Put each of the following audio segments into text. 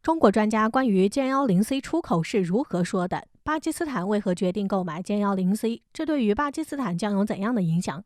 中国专家关于歼10C 出口是如何说的？巴基斯坦为何决定购买歼10C？这对于巴基斯坦将有怎样的影响？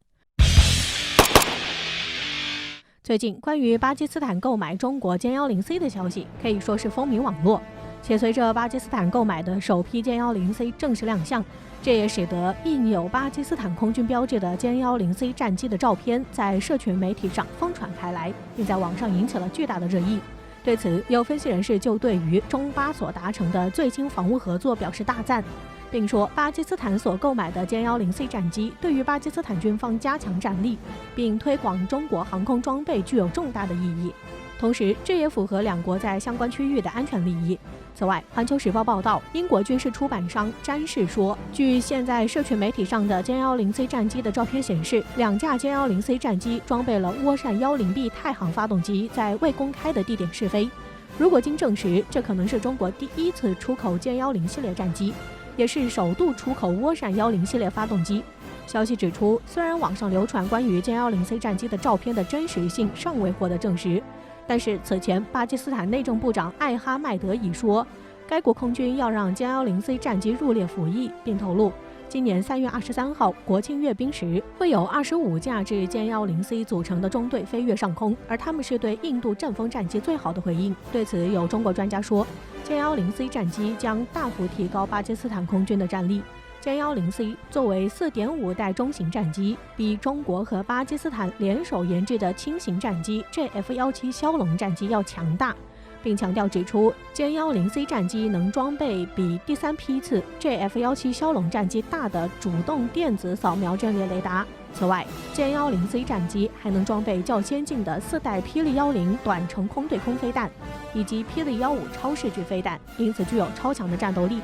最近，关于巴基斯坦购买中国歼10C 的消息可以说是风靡网络，且随着巴基斯坦购买的首批歼10C 正式亮相，这也使得印有巴基斯坦空军标志的歼10C 战机的照片在社群媒体上疯传开来，并在网上引起了巨大的热议。对此，有分析人士就对于中巴所达成的最新防务合作表示大赞，并说巴基斯坦所购买的歼10C 战机对于巴基斯坦军方加强战力并推广中国航空装备具有重大的意义。同时，这也符合两国在相关区域的安全利益。此外，《环球时报》报道，英国军事出版商詹氏说，据现在社群媒体上的歼10C 战机的照片显示，两架歼10C 战机装备了涡扇10B 太行发动机，在未公开的地点试飞。如果经证实，这可能是中国第一次出口歼10系列战机，也是首度出口涡扇10系列发动机。消息指出，虽然网上流传关于歼10C 战机的照片的真实性尚未获得证实，但是此前巴基斯坦内政部长艾哈迈德已说，该国空军要让歼10C 战机入列服役，并透露，今年3月23号国庆阅兵时，会有25架至歼10C 组成的中队飞越上空，而他们是对印度阵风战机最好的回应。对此，有中国专家说，歼10C 战机将大幅提高巴基斯坦空军的战力。歼10C 作为4.5代中型战机，比中国和巴基斯坦联手研制的轻型战机 JF-17枭龙战机要强大，并强调指出，歼10C 战机能装备比第3批次 JF-17枭龙战机大的主动电子扫描阵列雷达。此外，歼10C 战机还能装备较先进的4代霹雳10短程空对空飞弹，以及霹雳15超视距飞弹，因此具有超强的战斗力。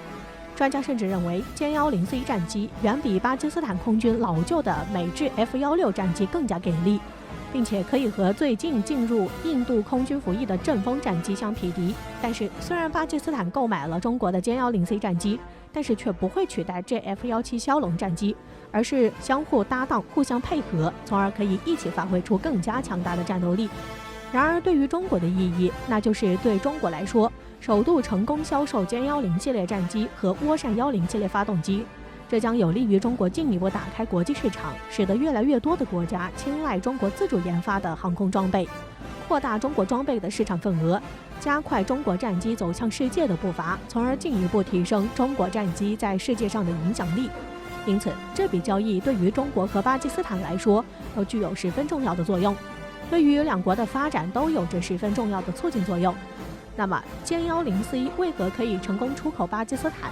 专家甚至认为，歼10C 战机远比巴基斯坦空军老旧的美制 F-16战机更加给力，并且可以和最近进入印度空军服役的阵风战机相匹敌。但是，虽然巴基斯坦购买了中国的歼10C 战机，但是却不会取代JF-17枭龙战机，而是相互搭档、互相配合，从而可以一起发挥出更加强大的战斗力。然而，对于中国的意义，那就是对中国来说，首度成功销售歼10系列战机和涡扇10系列发动机，这将有利于中国进一步打开国际市场，使得越来越多的国家青睐中国自主研发的航空装备，扩大中国装备的市场份额，加快中国战机走向世界的步伐，从而进一步提升中国战机在世界上的影响力。因此，这笔交易对于中国和巴基斯坦来说都具有十分重要的作用，对于两国的发展都有着十分重要的促进作用。那么歼10C 为何可以成功出口巴基斯坦？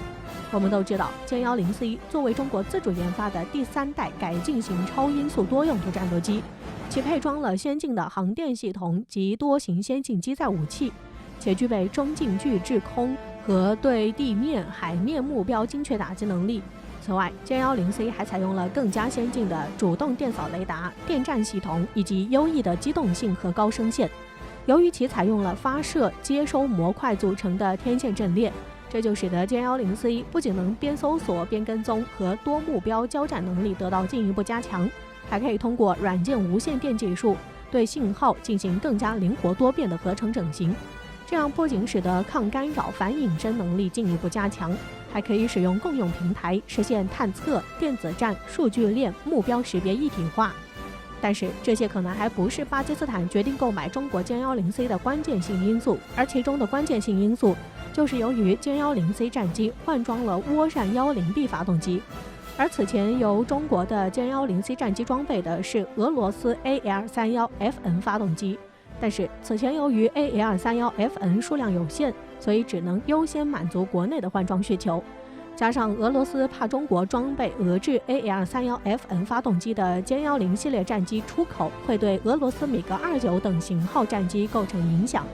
我们都知道，歼10C 作为中国自主研发的第3代改进型超音速多用途战斗机，其配装了先进的航电系统及多型先进机载武器，且具备中近距制空和对地面、海面目标精确打击能力。此外，歼10C 还采用了更加先进的主动电扫雷达、电站系统以及优异的机动性和高声线。由于其采用了发射、接收模块组成的天线阵列，这就使得歼10C 不仅能边搜索边跟踪和多目标交战能力得到进一步加强，还可以通过软件无线电技术对信号进行更加灵活多变的合成整形。这样不仅使得抗干扰、反隐身能力进一步加强，还可以使用共用平台实现探测、电子战、数据链、目标识别一体化。但是这些可能还不是巴基斯坦决定购买中国歼10C 的关键性因素，而其中的关键性因素就是由于歼10C 战机换装了涡扇10B 发动机，而此前由中国的歼10C 战机装备的是俄罗斯 AL31FN 发动机，但是此前由于 AL31FN 数量有限，所以只能优先满足国内的换装需求。加上俄罗斯怕中国装备俄制 AL31FN 发动机的歼10系列战机出口会对俄罗斯米格29等型号战机构成影响，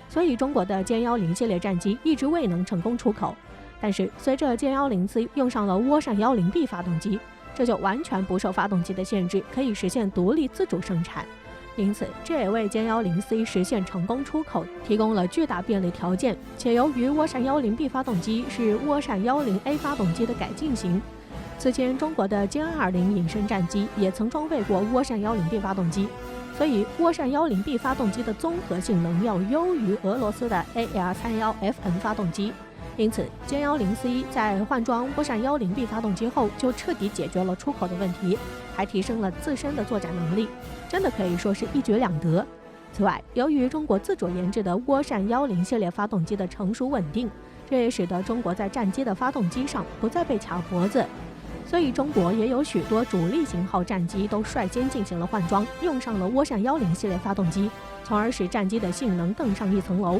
所以中国的歼10系列战机一直未能成功出口。但是随着歼10C 用上了涡扇10B 发动机，这就完全不受发动机的限制，可以实现独立自主生产。因此，这也为歼10C 实现成功出口提供了巨大便利条件。且由于涡扇10B 发动机是涡扇10A 发动机的改进型，此前中国的歼20隐身战机也曾装备过涡扇10B 发动机。所以涡扇10B 发动机的综合性能要优于俄罗斯的 AL31FN 发动机。因此歼10C 在换装涡扇10B 发动机后，就彻底解决了出口的问题，还提升了自身的作战能力，真的可以说是一举两得。此外，由于中国自主研制的涡扇10系列发动机的成熟稳定，这也使得中国在战机的发动机上不再被卡脖子，所以中国也有许多主力型号战机都率先进行了换装，用上了涡扇10系列发动机，从而使战机的性能更上一层楼。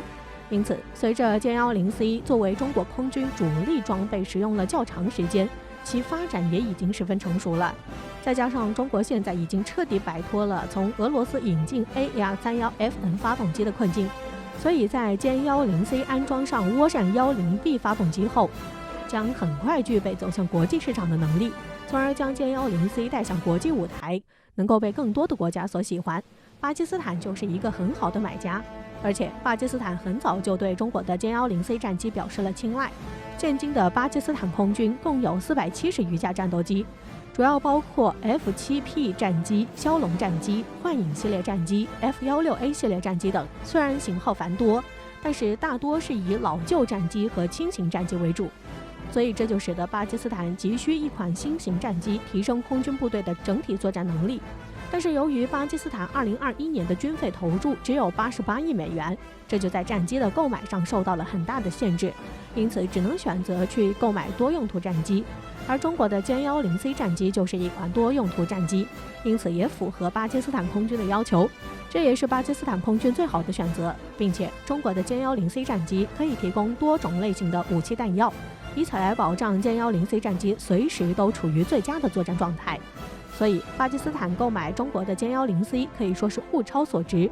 因此，随着歼10C 作为中国空军主力装备使用了较长时间，其发展也已经十分成熟了。再加上中国现在已经彻底摆脱了从俄罗斯引进 AL31FN 发动机的困境，所以在歼10C 安装上涡扇10B 发动机后，将很快具备走向国际市场的能力，从而将歼10C 带向国际舞台，能够被更多的国家所喜欢。巴基斯坦就是一个很好的买家。而且，巴基斯坦很早就对中国的歼10C 战机表示了青睐。现今的巴基斯坦空军共有470余架战斗机，主要包括 F7P 战机、枭龙战机、幻影系列战机、F16A 系列战机等。虽然型号繁多，但是大多是以老旧战机和轻型战机为主，所以这就使得巴基斯坦急需一款新型战机，提升空军部队的整体作战能力。但是由于巴基斯坦2021年的军费投入只有88亿美元，这就在战机的购买上受到了很大的限制，因此只能选择去购买多用途战机。而中国的歼10C 战机就是一款多用途战机，因此也符合巴基斯坦空军的要求，这也是巴基斯坦空军最好的选择。并且中国的歼10C 战机可以提供多种类型的武器弹药，以此来保障歼10C 战机随时都处于最佳的作战状态。所以，巴基斯坦购买中国的歼10C可以说是物超所值。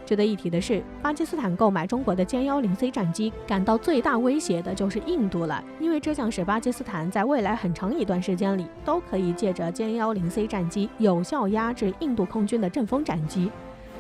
值得一提的是，巴基斯坦购买中国的歼10C 战机感到最大威胁的就是印度了，因为这将使巴基斯坦在未来很长一段时间里都可以借着歼10C 战机有效压制印度空军的阵风战机。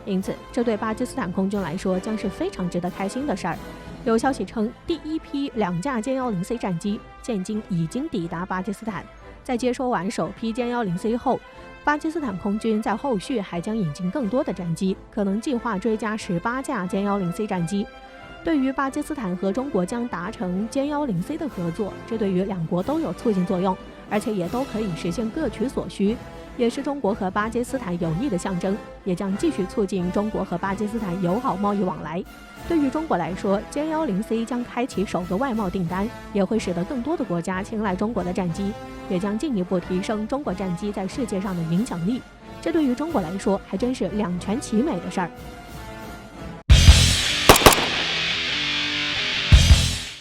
因此，这对巴基斯坦空军来说将是非常值得开心的事儿。有消息称，第一批2架歼10C 战机现今已经抵达巴基斯坦。在接收完首批歼10C 后，巴基斯坦空军在后续还将引进更多的战机，可能计划追加18架歼10C 战机。对于巴基斯坦和中国将达成歼10C 的合作，这对于两国都有促进作用，而且也都可以实现各取所需，也是中国和巴基斯坦友谊的象征，也将继续促进中国和巴基斯坦友好贸易往来。对于中国来说，歼10C 将开启首个外贸订单，也会使得更多的国家青睐中国的战机，也将进一步提升中国战机在世界上的影响力。这对于中国来说，还真是两全其美的事儿。